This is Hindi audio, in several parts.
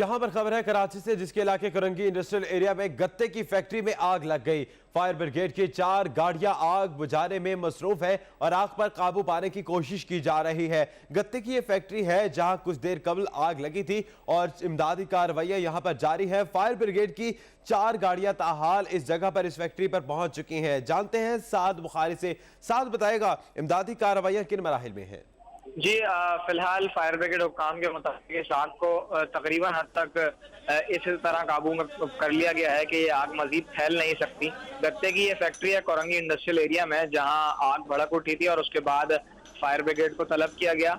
यहां पर खबर है कराची से, जिसके इलाके कोरंगी इंडस्ट्रियल एरिया में गत्ते की फैक्ट्री में आग लग गई। फायर ब्रिगेड की 4 गाड़ियां आग बुझाने में मसरूफ है और आग पर काबू पाने की कोशिश की जा रही है। गत्ते की यह फैक्ट्री है जहां कुछ देर कबल आग लगी थी और इमदादी कार्रवाइयां यहां पर जारी है। फायर ब्रिगेड की 4 गाड़ियां ताहाल इस जगह पर, इस फैक्ट्री पर पहुंच चुकी हैं। जानते हैं साद बुखारी से। साद बताएगा इमदादी कार्रवाइयां किन मराहिल में है? जी, फिलहाल फायर ब्रिगेड हुक्काम के मुताबिक इस आग को तकरीबन हद तक इस तरह काबू में कर लिया गया है कि ये आग मजीद फैल नहीं सकती। गत्ते की ये फैक्ट्री है कोरंगी इंडस्ट्रियल एरिया में, जहां आग भड़क उठी थी और उसके बाद फायर ब्रिगेड को तलब किया गया।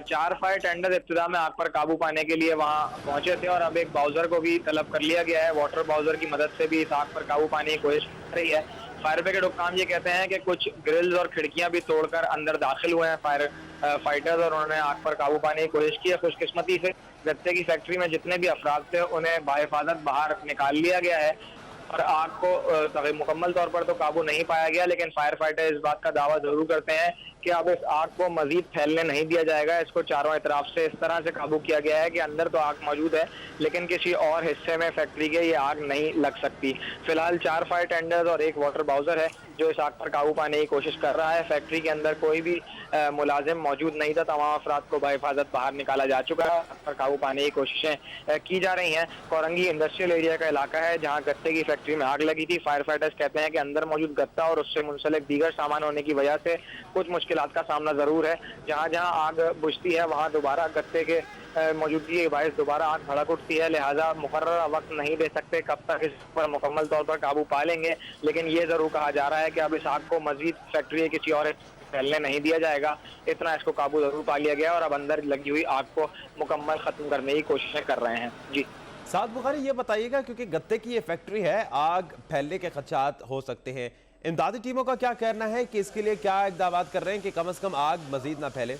4 फायर टेंडर इब्तिदा में आग पर काबू पाने के लिए वहां पहुंचे थे और अब एक बाउजर को भी तलब कर लिया गया है। वाटर बाउजर की मदद से भी इस आग पर काबू पाने की कोशिश कर रही है। फायर ब्रिगेड हुक्काम ये कहते हैं कि कुछ ग्रिल्स और खिड़कियां भी तोड़कर अंदर दाखिल हुए हैं फाइटर्स और उन्होंने आग पर काबू पाने की कोशिश की है। खुशकिस्मती से गत्ते की फैक्ट्री में जितने भी अफराद थे उन्हें बाहिफाजत बाहर निकाल लिया गया है और आग को मुकम्मल तौर पर तो काबू नहीं पाया गया, लेकिन फायर फाइटर इस बात का दावा जरूर करते हैं कि अब इस आग को मजीद फैलने नहीं दिया जाएगा। इसको चारों तरफ से इस तरह से काबू किया गया है कि अंदर तो आग मौजूद है लेकिन किसी और हिस्से में फैक्ट्री के ये आग नहीं लग सकती। फिलहाल 4 फायर टेंडर्स और 1 वाटर बाउजर है जो इस आग पर काबू पाने की कोशिश कर रहा है। फैक्ट्री के अंदर कोई भी मुलाजिम मौजूद नहीं था। तमाम अफराद को बाहिफाजत बाहर निकाला जा चुका है। आग पर काबू पाने की कोशिशें की जा रही हैं। कोरंगी इंडस्ट्रियल एरिया का इलाका है जहाँ गत्ते की फैक्ट्री में आग लगी थी। फायर फाइटर्स कहते हैं कि अंदर मौजूद गत्ता और उससे मुंसलिक दीगर सामान होने की वजह से कुछ मुश्किलात का सामना जरूर है। जहाँ जहाँ आग बुझती है वहाँ दोबारा गत्ते के मौजूदगी के बायस दोबारा आग भड़क उठती है। लिहाजा मुकर्रर वक्त नहीं दे सकते कब तक इस पर मुकम्मल तौर पर काबू पा लेंगे, लेकिन ये जरूर कहा जा रहा है कि अब इस आग को मजीद फैक्ट्री किसी और फैलने नहीं दिया जाएगा। इतना इसको काबू जरूर पा लिया गया और अब अंदर लगी हुई आग को मुकम्मल खत्म करने की कोशिशें कर रहे हैं। जी साद बुखारी, ये बताइएगा क्योंकि गत्ते की ये फैक्ट्री है, आग फैलने के खदशात हो सकते हैं, इमदादी टीमों का क्या कहना है कि इसके लिए क्या इक़दाम कर रहे हैं कि कम से कम आग मजीद ना फैले?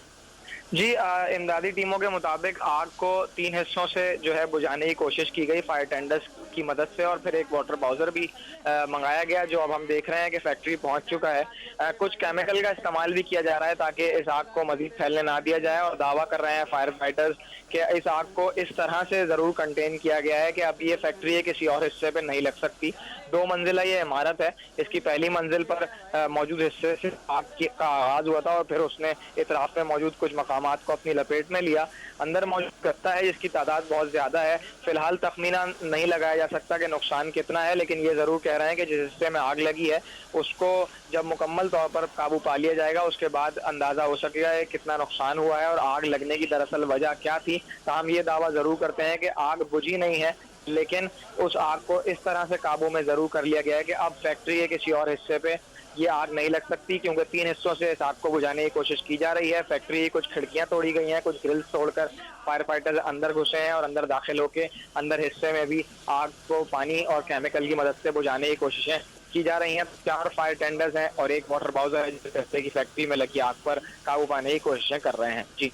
जी, इमदादी टीमों के मुताबिक आग को 3 हिस्सों से जो है बुझाने की कोशिश की गई फायर टेंडर्स की मदद से और फिर एक वाटर बाउजर भी मंगाया गया जो अब हम देख रहे हैं कि फैक्ट्री पहुंच चुका है। कुछ केमिकल का इस्तेमाल भी किया जा रहा है ताकि इस आग को मजीद फैलने ना दिया जाए और दावा कर रहे हैं फायर फाइटर्स कि इस आग को इस तरह से ज़रूर कंटेन किया गया है कि अब ये फैक्ट्री है किसी और हिस्से पर नहीं लग सकती। 2 मंजिला ये इमारत है। इसकी पहली मंजिल पर मौजूद हिस्से से आग का आगाज हुआ था और फिर उसने इतराफ में मौजूद कुछ मकामात को अपनी लपेट में लिया। अंदर मौजूद गत्ता है जिसकी तादाद बहुत ज्यादा है। फिलहाल तखमीना नहीं लगाया जा सकता कि नुकसान कितना है, लेकिन ये जरूर कह रहे हैं कि जिस हिस्से में आग लगी है उसको जब मुकम्मल तौर पर काबू पा लिया जाएगा उसके बाद अंदाजा हो सकेगा कितना नुकसान हुआ है और आग लगने की दरअसल वजह क्या थी। ताहम ये दावा जरूर करते हैं कि आग बुझी नहीं है, लेकिन उस आग को इस तरह से काबू में जरूर कर लिया गया है कि अब फैक्ट्री के किसी और हिस्से पे ये आग नहीं लग सकती, क्योंकि 3 हिस्सों से इस आग को बुझाने की कोशिश की जा रही है। फैक्ट्री की कुछ खिड़कियां तोड़ी गई हैं, कुछ ग्रिल्स तोड़कर फायर फाइटर्स अंदर घुसे हैं और अंदर दाखिल होके अंदर हिस्से में भी आग को पानी और केमिकल की मदद से बुझाने की कोशिशें की जा रही हैं। 4 फायर टेंडर्स हैं और 1 वाटर बाउजर है जो गत्ते की फैक्ट्री में लगी आग पर काबू पाने की कोशिशें कर रहे हैं। जी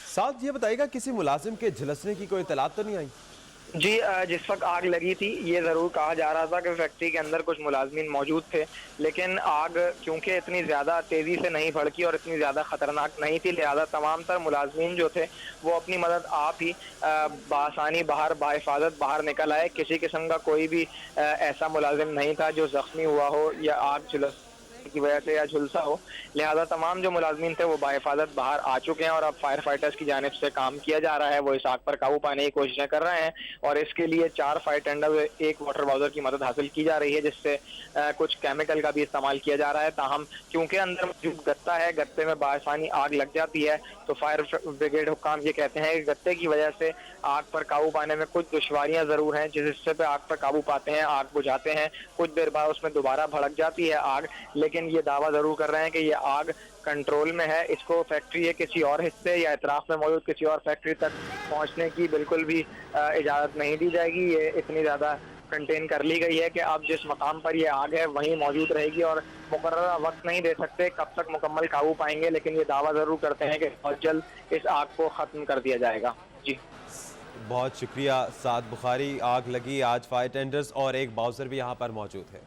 साथ ये बताइएगा किसी मुलाजिम के झुलसने की कोई इत्तला तो नहीं आई? जी, जिस वक्त आग लगी थी ये ज़रूर कहा जा रहा था कि फैक्ट्री के अंदर कुछ मुलाजमीन मौजूद थे, लेकिन आग क्योंकि इतनी ज़्यादा तेज़ी से नहीं भड़की और इतनी ज़्यादा ख़तरनाक नहीं थी, लिहाजा तमाम तर मुलाजमीन जो थे वो अपनी मदद आप ही बआसानी बाहिफाजत बाहर निकल आए। किसी किस्म का कोई भी ऐसा मुलाजिम नहीं था जो ज़ख्मी हुआ हो या आग झुलस की वजह से या झुलसा हो। लिहाजा तमाम जो मुलाजमीन थे वो बाहिफाजत बाहर आ चुके हैं और अब फायर फाइटर्स की जानिब से काम किया जा रहा है। वो इस आग पर काबू पाने की कोशिशें कर रहे हैं और इसके लिए 4 फायर टेंडर 1 वाटर बाउजर की मदद हासिल की जा रही है जिससे कुछ केमिकल का भी इस्तेमाल किया जा रहा है। ताहम क्योंकि अंदर मौजूद गत्ता है, गत्ते में बासानी आग लग जाती है, तो फायर ब्रिगेड हुक्काम ये कहते हैं कि गत्ते की वजह से आग पर काबू पाने में कुछ दुश्वारियां जरूर हैं। जिस हिस्से पे आग पर काबू पाते हैं, आग बुझाते हैं, कुछ देर बाद उसमें दोबारा भड़क जाती है आग, लेकिन ये दावा जरूर कर रहे हैं कि ये आग कंट्रोल में है। इसको फैक्ट्री के किसी और हिस्से या इतराफ में मौजूद किसी और फैक्ट्री तक पहुंचने की बिल्कुल भी इजाज़त नहीं दी जाएगी। ये इतनी ज़्यादा कंटेन कर ली गई है कि अब जिस मकाम पर ये आग है वहीं मौजूद रहेगी और मुकर्रर वक्त नहीं दे सकते कब तक मुकम्मल काबू पाएंगे, लेकिन ये दावा ज़रूर करते हैं कि बहुत जल्द इस आग को ख़त्म कर दिया जाएगा। जी बहुत शुक्रिया साद बुखारी। आग लगी, आज फायर टेंडर्स और 1 बाउजर भी यहाँ पर मौजूद है।